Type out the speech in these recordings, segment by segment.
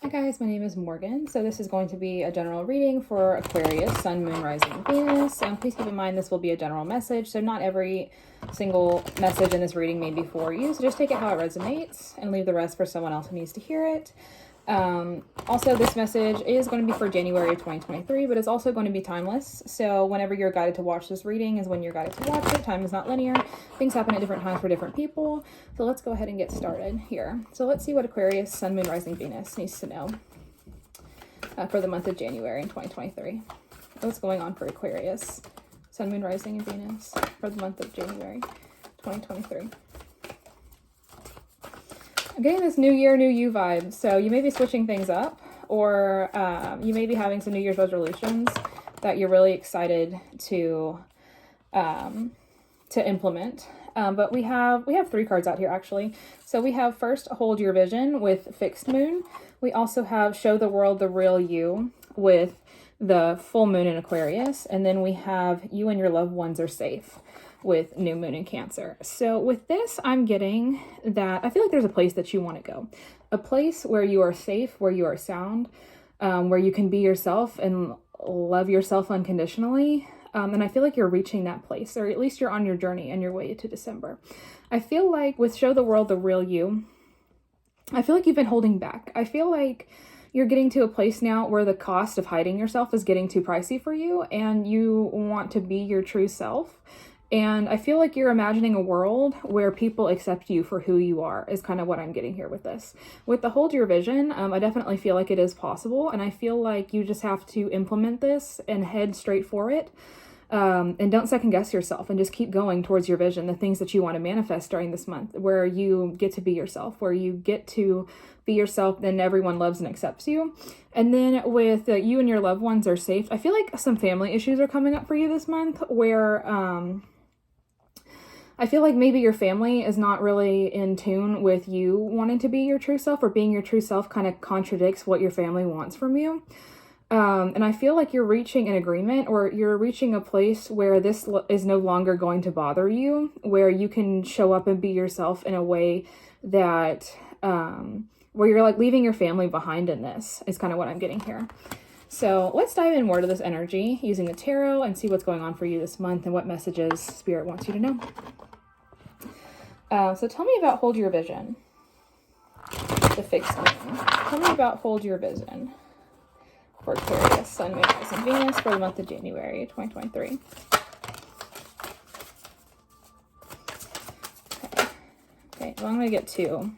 Hi guys, my name is Morgan. So this is going to be a general reading for Aquarius, Sun, Moon, Rising, Venus. Please keep in mind this will be a general message, so not every single message in this reading may be for you. So just take it how it resonates and leave the rest for someone else who needs to hear it. Also, this message is going to be for January of 2023, but it's also going to be timeless. So whenever you're guided to watch this reading is when you're guided to watch it. Time is not linear. Things happen at different times for different people. So let's go ahead and get started here. So let's see what Aquarius, Sun, Moon, Rising, Venus needs to know for the month of January in 2023. What's going on for Aquarius, Sun, Moon, Rising, and Venus for the month of January 2023. I'm getting this new year, new you vibe. So you may be switching things up, or you may be having some New Year's resolutions that you're really excited to implement. But we have 3 cards out here actually. So we have first Hold Your Vision with Fixed Moon. We also have Show the World the Real You with the Full Moon in Aquarius. And then we have You and Your Loved Ones Are Safe with New Moon in Cancer. So with this, I'm getting that I feel like there's a place that you want to go. A place where you are safe, where you are sound, where you can be yourself and love yourself unconditionally. And I feel like you're reaching that place, or at least you're on your journey and your way to December. I feel like with Show the World the Real You, I feel like you've been holding back. I feel like you're getting to a place now where the cost of hiding yourself is getting too pricey for you, and you want to be your true self. And I feel like you're imagining a world where people accept you for who you are is kind of what I'm getting here with this. With the Hold Your Vision, I definitely feel like it is possible. And I feel like you just have to implement this and head straight for it. And don't second guess yourself and just keep going towards your vision, the things that you want to manifest during this month, where you get to be yourself, where you get to be yourself, then everyone loves and accepts you. And then with You and Your Loved Ones Are Safe, I feel like some family issues are coming up for you this month where, I feel like maybe your family is not really in tune with you wanting to be your true self, or being your true self kind of contradicts what your family wants from you. And I feel like you're reaching an agreement, or you're reaching a place where this is no longer going to bother you, where you can show up and be yourself in a way that, where you're like leaving your family behind in this is kind of what I'm getting here. So let's dive in more to this energy using the tarot and see what's going on for you this month and what messages Spirit wants you to know. So tell me about Hold Your Vision, the Fixed Moon. Tell me about Hold Your Vision for Aquarius, Sun, Moon, Rising, Venus for the month of January 2023. Okay, well, I'm going to get 2.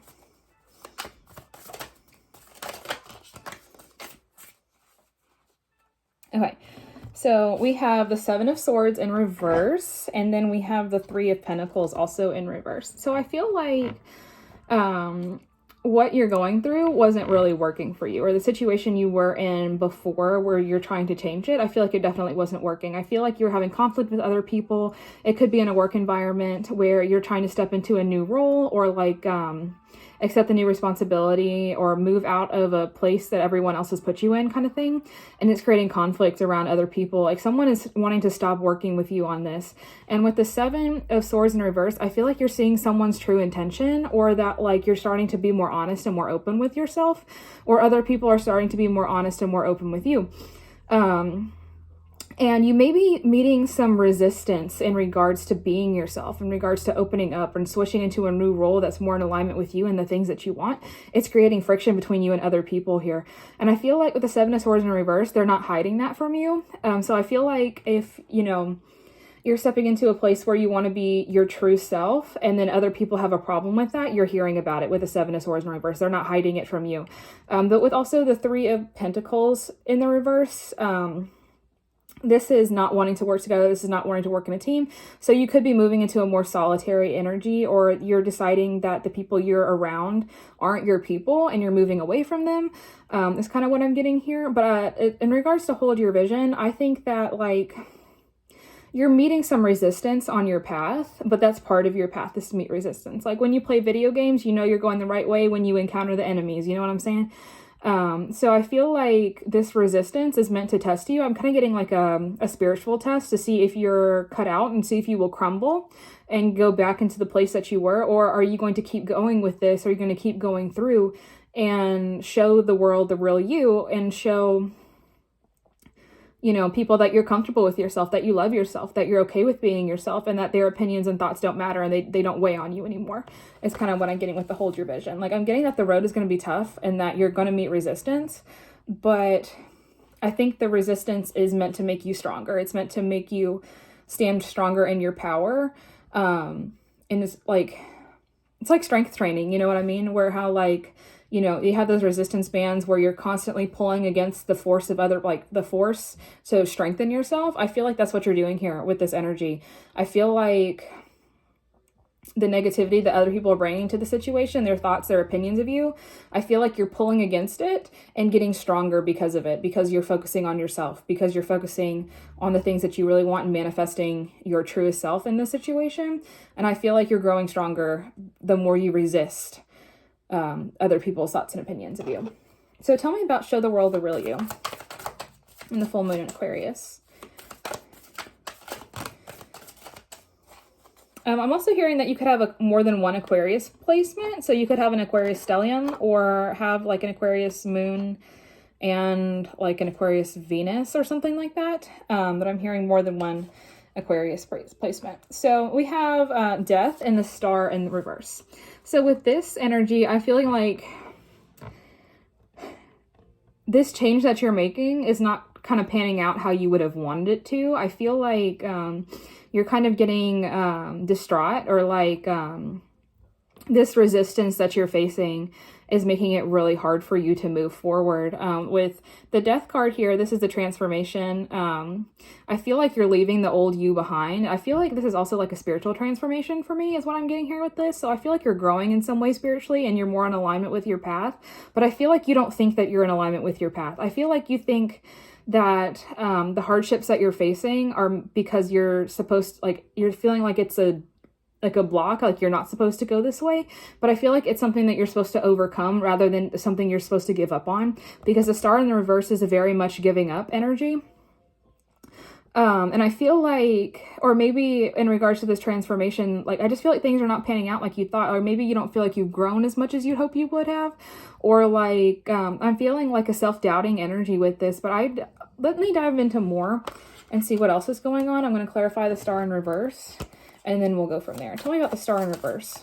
Okay, so we have the 7 of Swords in reverse, and then we have the 3 of Pentacles also in reverse. So I feel like what you're going through wasn't really working for you, or the situation you were in before where you're trying to change it, I feel like it definitely wasn't working. I feel like you're having conflict with other people. It could be in a work environment where you're trying to step into a new role, or like accept a new responsibility, or move out of a place that everyone else has put you in, kind of thing. And it's creating conflict around other people. Like someone is wanting to stop working with you on this. And with the 7 of Swords in reverse, I feel like you're seeing someone's true intention, or that like you're starting to be more honest and more open with yourself, or other people are starting to be more honest and more open with you. And you may be meeting some resistance in regards to being yourself, in regards to opening up and switching into a new role that's more in alignment with you and the things that you want. It's creating friction between you and other people here. And I feel like with the 7 of Swords in reverse, they're not hiding that from you. So I feel like if, you're stepping into a place where you want to be your true self, and then other people have a problem with that, you're hearing about it with the 7 of Swords in reverse. They're not hiding it from you. But with also the 3 of Pentacles in the reverse, this is not wanting to work together. This is not wanting to work in a team. So you could be moving into a more solitary energy, or you're deciding that the people you're around aren't your people and you're moving away from them. Is kind of what I'm getting here. But in regards to Hold Your Vision, I think that like you're meeting some resistance on your path, but that's part of your path, is to meet resistance. Like when you play video games, you're going the right way when you encounter the enemies. You know what I'm saying? So I feel like this resistance is meant to test you. I'm kind of getting like a spiritual test to see if you're cut out and see if you will crumble and go back into the place that you were, or are you going to keep going with this? Are you going to keep going through and show the world the real you, and show, you know, people that you're comfortable with yourself, that you love yourself, that you're okay with being yourself, and that their opinions and thoughts don't matter, and they don't weigh on you anymore. It's kind of what I'm getting with the hold your vision. Like, I'm getting that the road is going to be tough and that you're going to meet resistance, but I think the resistance is meant to make you stronger. It's meant to make you stand stronger in your power. And it's like strength training, you know what I mean? Where how, like, you know, you have those resistance bands where you're constantly pulling against the force of other, like the force to strengthen yourself. I feel like that's what you're doing here with this energy. I feel like the negativity that other people are bringing to the situation, their thoughts, their opinions of you, I feel like you're pulling against it and getting stronger because of it, because you're focusing on yourself, because you're focusing on the things that you really want and manifesting your truest self in this situation. And I feel like you're growing stronger the more you resist other people's thoughts and opinions of you. So tell me about show the world the real you in the full moon in Aquarius. I'm also hearing that you could have more than one Aquarius placement. So you could have an Aquarius stellium, or have like an Aquarius moon and like an Aquarius Venus or something like that. But I'm hearing more than one Aquarius placement. So we have death and the star in the reverse. So with this energy, I feel like this change that you're making is not kind of panning out how you would have wanted it to. I feel like you're kind of getting distraught, or like this resistance that you're facing is making it really hard for you to move forward. With the death card here, this is the transformation. I feel like you're leaving the old you behind. I feel like this is also like a spiritual transformation for me, is what I'm getting here with this. So I feel like you're growing in some way spiritually, and you're more in alignment with your path. But I feel like you don't think that you're in alignment with your path. I feel like you think that the hardships that you're facing are because you're supposed, like, you're feeling like it's a block, like you're not supposed to go this way. But I feel like it's something that you're supposed to overcome rather than something you're supposed to give up on, because the star in the reverse is a very much giving up energy. And I feel like, or maybe in regards to this transformation, like, I just feel like things are not panning out like you thought, or maybe you don't feel like you've grown as much as you'd hope you would have, or like, I'm feeling like a self-doubting energy with this, but let me dive into more and see what else is going on. I'm going to clarify the star in reverse, and then we'll go from there. Tell me about the star in reverse.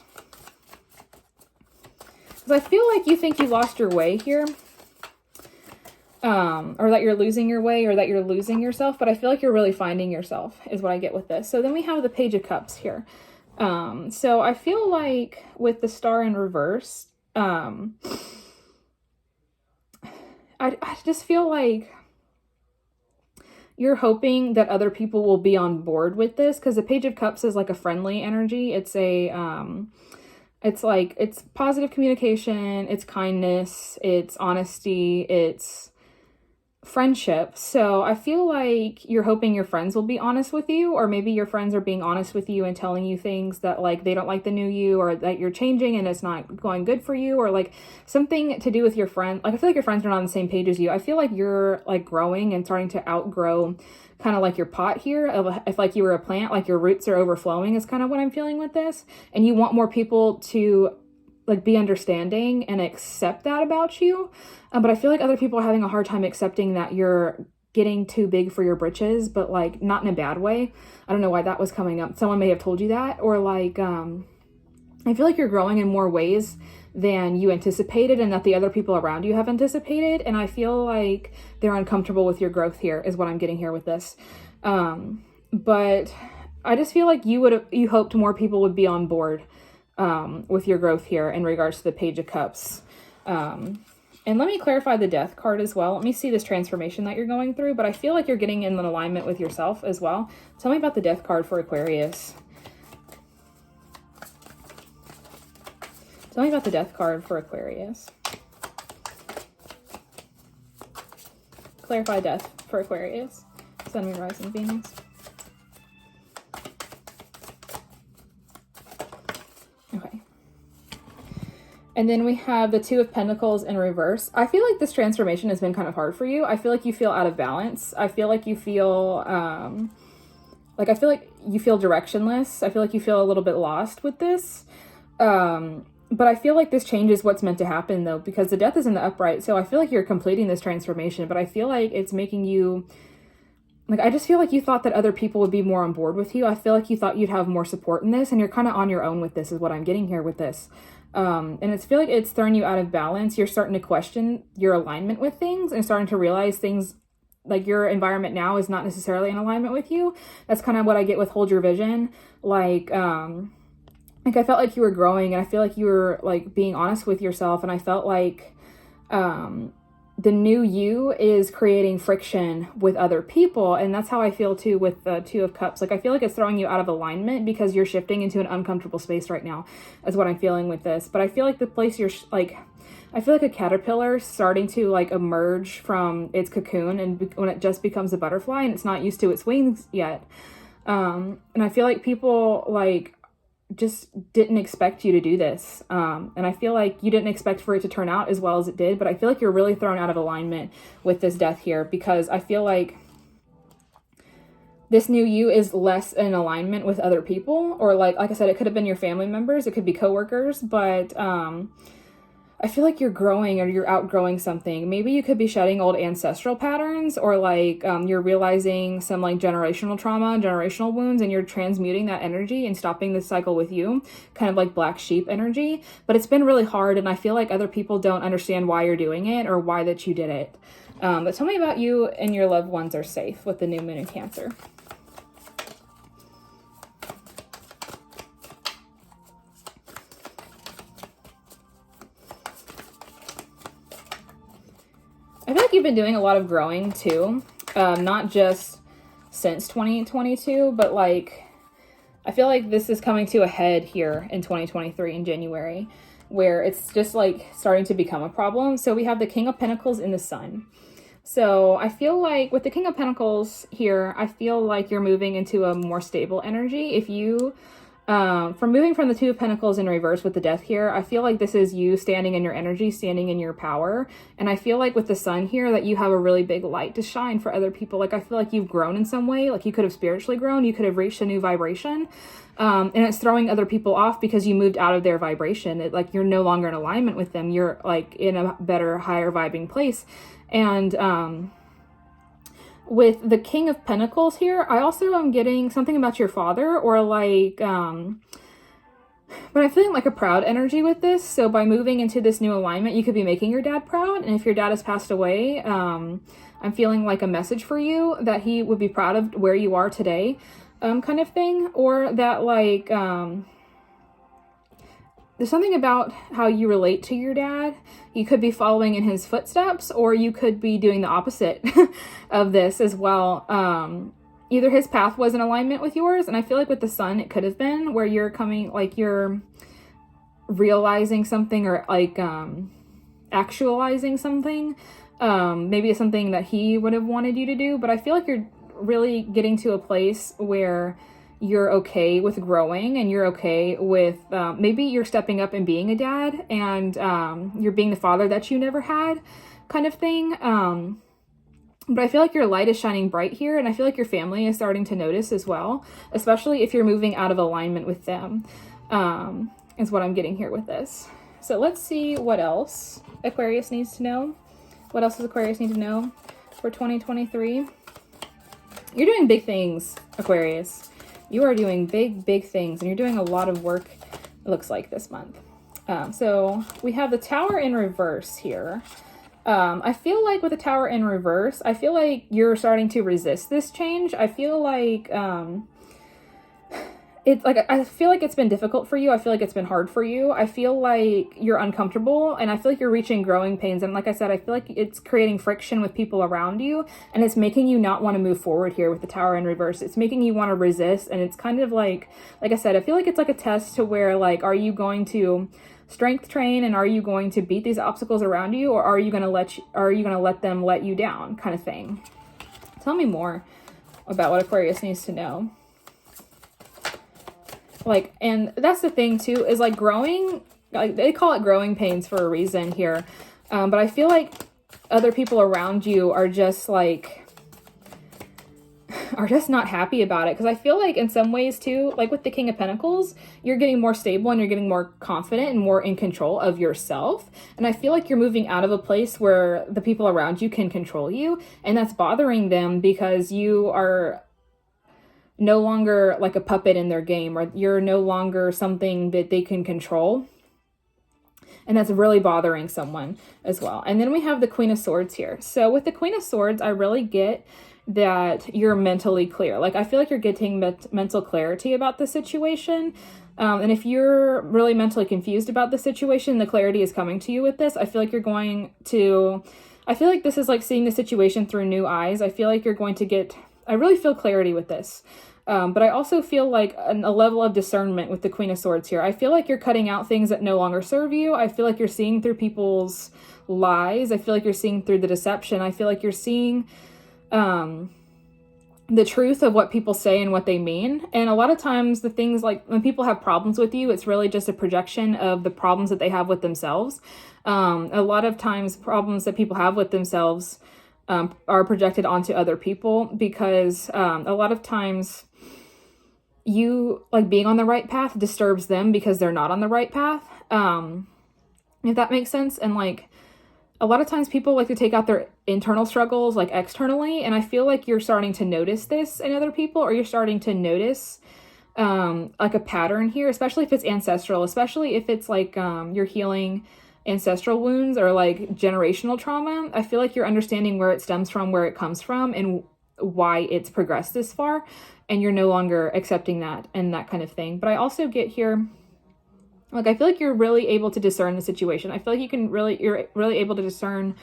Because I feel like you think you lost your way here. Or that you're losing your way, or that you're losing yourself, but I feel like you're really finding yourself is what I get with this. So then we have the Page of Cups here. So I feel like with the star in reverse, I just feel like you're hoping that other people will be on board with this, because the Page of Cups is like a friendly energy. It's it's positive communication, it's kindness, it's honesty, it's friendship. So I feel like you're hoping your friends will be honest with you, or maybe your friends are being honest with you and telling you things that, like, they don't like the new you, or that you're changing and it's not going good for you, or like something to do with your friend. Like, I feel like your friends are not on the same page as you. I feel like you're like growing and starting to outgrow kind of like your pot here. If like you were a plant, like your roots are overflowing is kind of what I'm feeling with this. And you want more people to like be understanding and accept that about you. But I feel like other people are having a hard time accepting that you're getting too big for your britches, but like not in a bad way. I don't know why that was coming up. Someone may have told you that, or like, I feel like you're growing in more ways than you anticipated, and that the other people around you have anticipated. And I feel like they're uncomfortable with your growth here is what I'm getting here with this. But I just feel like you hoped more people would be on board with your growth here in regards to the Page of Cups. And let me clarify the Death card as well. Let me see this transformation that you're going through, but I feel like you're getting in an alignment with yourself as well. Tell me about the Death card for Aquarius. Tell me about the Death card for Aquarius. Clarify Death for Aquarius. Sun, Moon, Rising, Venus. Okay. And then we have the Two of Pentacles in reverse. I feel like this transformation has been kind of hard for you. I feel like you feel out of balance. I feel like you feel, I feel like you feel directionless. I feel like you feel a little bit lost with this. But I feel like this change is what's meant to happen, though, because the death is in the upright. So I feel like you're completing this transformation, but I feel like it's making you, like, I just feel like you thought that other people would be more on board with you. I feel like you thought you'd have more support in this, and you're kind of on your own with this, is what I'm getting here with this. And it's feel like it's throwing you out of balance. You're starting to question your alignment with things and starting to realize things, like your environment now is not necessarily in alignment with you. That's kind of what I get with hold your vision. Like I felt like you were growing, and I feel like you were like being honest with yourself, and I felt like the new you is creating friction with other people, and that's how I feel too with the Two of Cups. Like I feel like it's throwing you out of alignment because you're shifting into an uncomfortable space right now, is what I'm feeling with this. But I feel like the place you're like, I feel like a caterpillar starting to like emerge from its cocoon, and when it just becomes a butterfly and it's not used to its wings yet. And I feel like people like just didn't expect you to do this. And I feel like you didn't expect for it to turn out as well as it did, but I feel like you're really thrown out of alignment with this death here, because I feel like this new you is less in alignment with other people, or like I said, it could have been your family members, it could be coworkers, but I feel like you're growing, or you're outgrowing something. Maybe you could be shedding old ancestral patterns, or like you're realizing some like generational trauma, generational wounds, and you're transmuting that energy and stopping this cycle with you, kind of like black sheep energy. But it's been really hard, and I feel like other people don't understand why you're doing it or why that you did it. But tell me about you and your loved ones are safe with the new moon in Cancer. I feel like you've been doing a lot of growing too, not just since 2022, but like, I feel like this is coming to a head here in 2023 in January, where it's just like starting to become a problem. So we have the King of Pentacles in the Sun. So I feel like with the King of Pentacles here, I feel like you're moving into a more stable energy. If you from moving from the Two of Pentacles in reverse with the Death here, I feel like this is you standing in your energy, standing in your power. And I feel like with the Sun here that you have a really big light to shine for other people. Like I feel like you've grown in some way, like you could have spiritually grown, you could have reached a new vibration. And it's throwing other people off because you moved out of their vibration. Like you're no longer in alignment with them. You're like in a better, higher vibing place. And with the King of Pentacles here, I also am getting something about your father, or like, but I'm feeling like a proud energy with this. So by moving into this new alignment, you could be making your dad proud. And if your dad has passed away, I'm feeling like a message for you that he would be proud of where you are today, kind of thing. Or that like, there's something about how you relate to your dad. You could be following in his footsteps, or you could be doing the opposite of this as well. Either his path was in alignment with yours, and I feel like with the Sun, it could have been where you're coming, like you're realizing something, or like actualizing something. Maybe it's something that he would have wanted you to do, but I feel like you're really getting to a place where you're okay with growing, and you're okay with, maybe you're stepping up and being a dad, and you're being the father that you never had, kind of thing. But I feel like your light is shining bright here, and I feel like your family is starting to notice as well, especially if you're moving out of alignment with them, is what I'm getting here with this. So let's see what else Aquarius needs to know. What else does Aquarius need to know for 2023? You're doing big things, Aquarius. You are doing big, big things, and you're doing a lot of work, it looks like, this month. So we have the Tower in reverse here. I feel like with the Tower in reverse, I feel like you're starting to resist this change. I feel like it's like, I feel like it's been difficult for you. I feel like it's been hard for you. I feel like you're uncomfortable, and I feel like you're reaching growing pains. And like I said, I feel like it's creating friction with people around you, and it's making you not want to move forward here with the Tower in reverse. It's making you want to resist. And it's kind of like I said, I feel like it's like a test to where, like, are you going to strength train, and are you going to beat these obstacles around you, or are you going to let them let you down, kind of thing? Tell me more about what Aquarius needs to know. Like, and that's the thing too, is like growing, like they call it growing pains for a reason here. But I feel like other people around you are just like, are just not happy about it. Because I feel like in some ways too, like with the King of Pentacles, you're getting more stable and you're getting more confident and more in control of yourself. And I feel like you're moving out of a place where the people around you can control you, and that's bothering them because you are no longer like a puppet in their game, or you're no longer something that they can control. And that's really bothering someone as well. And then we have the Queen of Swords here. So with the Queen of Swords, I really get that you're mentally clear. Like, I feel like you're getting mental clarity about the situation. And if you're really mentally confused about the situation, the clarity is coming to you with this. I feel like you're going to, I feel like this is like seeing the situation through new eyes. I feel like you're going to get, I really feel clarity with this. But I also feel like a level of discernment with the Queen of Swords here. I feel like you're cutting out things that no longer serve you. I feel like you're seeing through people's lies. I feel like you're seeing through the deception. I feel like you're seeing the truth of what people say and what they mean. And a lot of times the things, like when people have problems with you, it's really just a projection of the problems that they have with themselves. A lot of times problems that people have with themselves are projected onto other people, because a lot of times you, like, being on the right path disturbs them because they're not on the right path, if that makes sense. And like, a lot of times people like to take out their internal struggles like externally, and I feel like you're starting to notice this in other people, or you're starting to notice like a pattern here, especially if it's ancestral, especially if it's like you're healing ancestral wounds or like generational trauma. I feel like you're understanding where it stems from, where it comes from, and why it's progressed this far, and you're no longer accepting that and that kind of thing. But I also get here, like, I feel like you're really able to discern the situation. I feel like you're really able to discern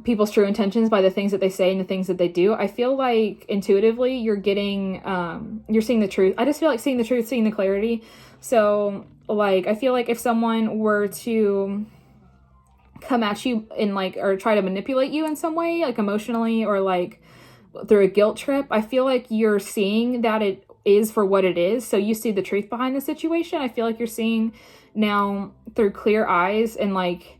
people's true intentions by the things that they say and the things that they do. I feel like intuitively you're getting, you're seeing the truth. I just feel like seeing the truth, seeing the clarity. So like, I feel like if someone were to come at you in like, or try to manipulate you in some way, like emotionally or like through a guilt trip, I feel like you're seeing that it is for what it is. So you see the truth behind the situation. I feel like you're seeing now through clear eyes, and like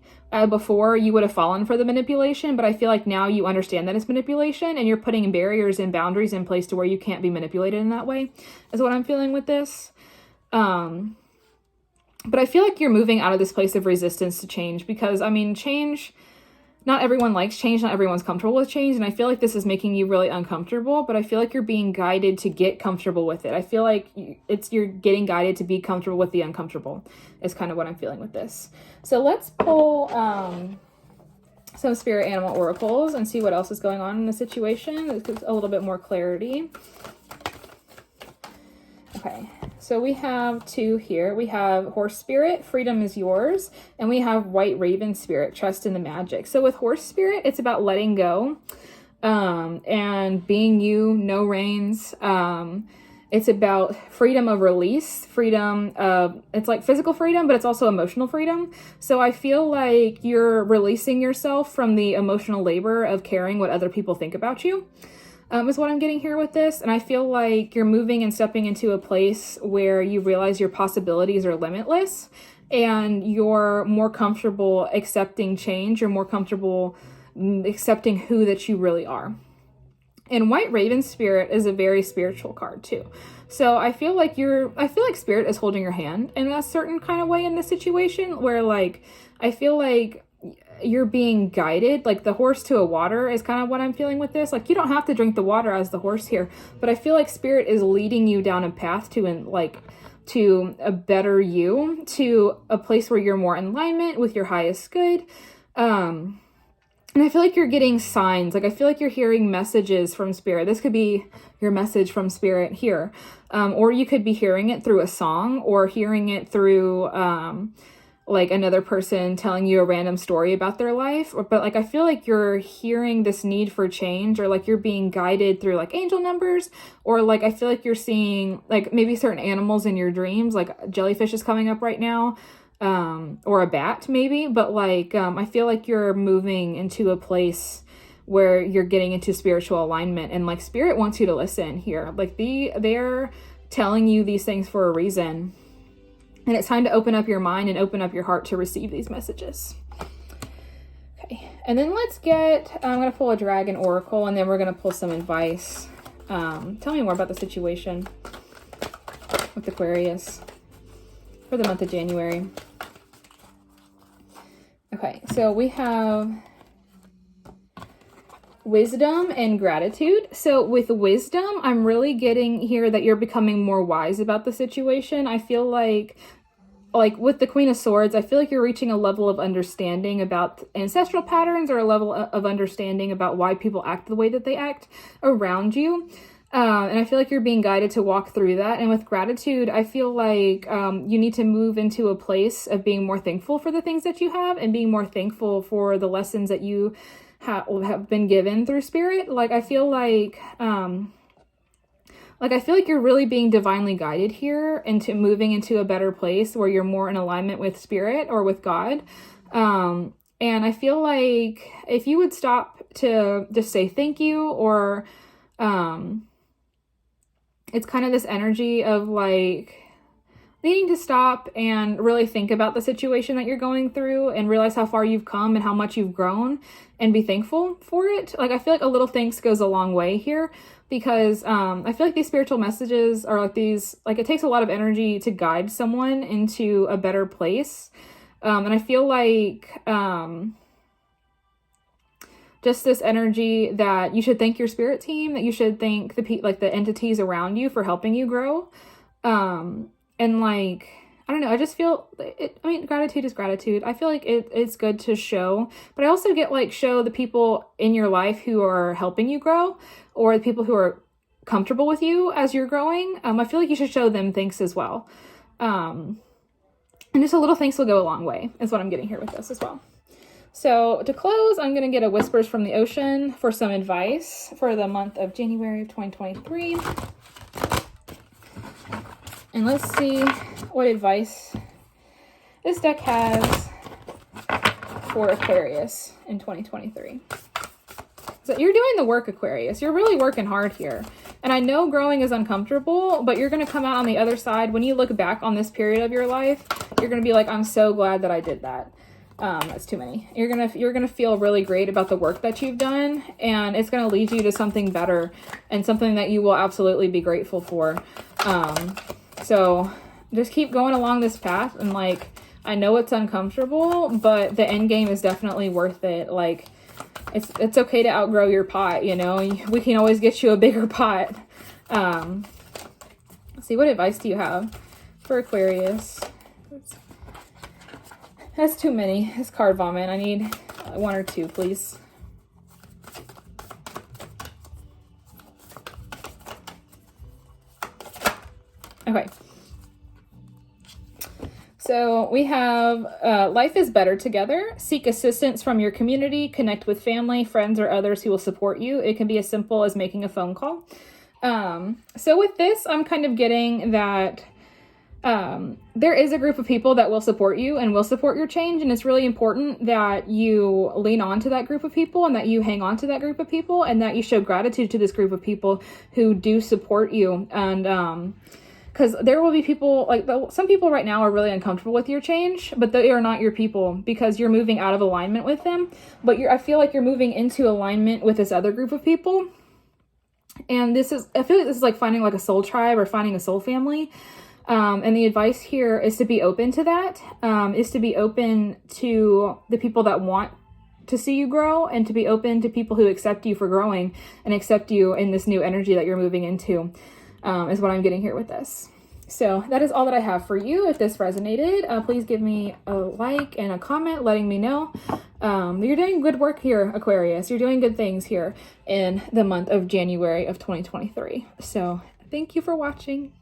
before you would have fallen for the manipulation, but I feel like now you understand that it's manipulation, and you're putting barriers and boundaries in place to where you can't be manipulated in that way, is what I'm feeling with this. But I feel like you're moving out of this place of resistance to change, because I mean, change, not everyone likes change, not everyone's comfortable with change, and I feel like this is making you really uncomfortable, but I feel like you're being guided to get comfortable with it. I feel like you're getting guided to be comfortable with the uncomfortable, is kind of what I'm feeling with this. So let's pull some spirit animal oracles and see what else is going on in the situation. This gives a little bit more clarity. Okay, so we have two here. We have horse spirit, freedom is yours, and we have white raven spirit, trust in the magic. So with horse spirit, it's about letting go and being you, no reins. It's about freedom of release, freedom of, it's like physical freedom, but it's also emotional freedom. So I feel like you're releasing yourself from the emotional labor of caring what other people think about you. Is what I'm getting here with this. And I feel like you're moving and stepping into a place where you realize your possibilities are limitless, and you're more comfortable accepting change. You're more comfortable accepting who that you really are. And white raven spirit is a very spiritual card too. So I feel like spirit is holding your hand in a certain kind of way in this situation, where like, I feel like you're being guided, like the horse to a water is kind of what I'm feeling with this. Like, you don't have to drink the water as the horse here, but I feel like spirit is leading you down a path to a better you, to a place where you're more in alignment with your highest good. And I feel like you're getting signs. Like, I feel like you're hearing messages from spirit. This could be your message from spirit here. Or you could be hearing it through a song, or hearing it through, like another person telling you a random story about their life. But like, I feel like you're hearing this need for change, or like you're being guided through like angel numbers, or like, I feel like you're seeing like maybe certain animals in your dreams, like jellyfish is coming up right now, or a bat maybe. But like, I feel like you're moving into a place where you're getting into spiritual alignment, and like spirit wants you to listen here. Like they're telling you these things for a reason. And it's time to open up your mind and open up your heart to receive these messages. Okay. And then let's get, I'm going to pull a dragon oracle, and then we're going to pull some advice. Tell me more about the situation with Aquarius for the month of January. Okay, so we have wisdom and gratitude. So with wisdom, I'm really getting here that you're becoming more wise about the situation. I feel like with the Queen of Swords, I feel like you're reaching a level of understanding about ancestral patterns, or a level of understanding about why people act the way that they act around you. And I feel like you're being guided to walk through that. And with gratitude, I feel like you need to move into a place of being more thankful for the things that you have, and being more thankful for the lessons that you have been given through spirit. I feel like you're really being divinely guided here into moving into a better place where you're more in alignment with spirit or with God. And I feel like if you would stop to just say thank you, or it's kind of this energy of needing to stop and really think about the situation that you're going through, and realize how far you've come and how much you've grown, and be thankful for it. I feel like a little thanks goes a long way here, because I feel like these spiritual messages are it takes a lot of energy to guide someone into a better place. And I feel like just this energy that you should thank your spirit team, that you should thank the entities around you for helping you grow. And I don't know, I just feel gratitude is gratitude. I feel like it's good to show, but I also get show the people in your life who are helping you grow, or the people who are comfortable with you as you're growing. I feel like you should show them thanks as well. And just a little thanks will go a long way, is what I'm getting here with this as well. So to close, I'm going to get a Whispers from the Ocean for some advice for the month of January of 2023. And let's see what advice this deck has for Aquarius in 2023. So you're doing the work, Aquarius. You're really working hard here. And I know growing is uncomfortable, but you're going to come out on the other side. When you look back on this period of your life, you're going to be like, I'm so glad that I did that. That's too many. You're gonna feel really great about the work that you've done, and it's gonna lead you to something better, and something that you will absolutely be grateful for. So just keep going along this path, and I know it's uncomfortable, but the end game is definitely worth it. It's okay to outgrow your pot, we can always get you a bigger pot. Let's see, what advice do you have for Aquarius? That's too many. It's card vomit. I need one or two, please. Okay. So we have life is better together. Seek assistance from your community. Connect with family, friends, or others who will support you. It can be as simple as making a phone call. So with this, I'm kind of getting that there is a group of people that will support you and will support your change. And it's really important that you lean on to that group of people, and that you hang on to that group of people, and that you show gratitude to this group of people who do support you. And, because there will be people, some people right now are really uncomfortable with your change, but they are not your people, because you're moving out of alignment with them. But I feel like you're moving into alignment with this other group of people. And I feel like this is like finding a soul tribe, or finding a soul family. And the advice here is to be open to that, is to be open to the people that want to see you grow, and to be open to people who accept you for growing and accept you in this new energy that you're moving into, is what I'm getting here with this. So that is all that I have for you. If this resonated, please give me a like and a comment letting me know. You're doing good work here, Aquarius. You're doing good things here in the month of January of 2023. So thank you for watching.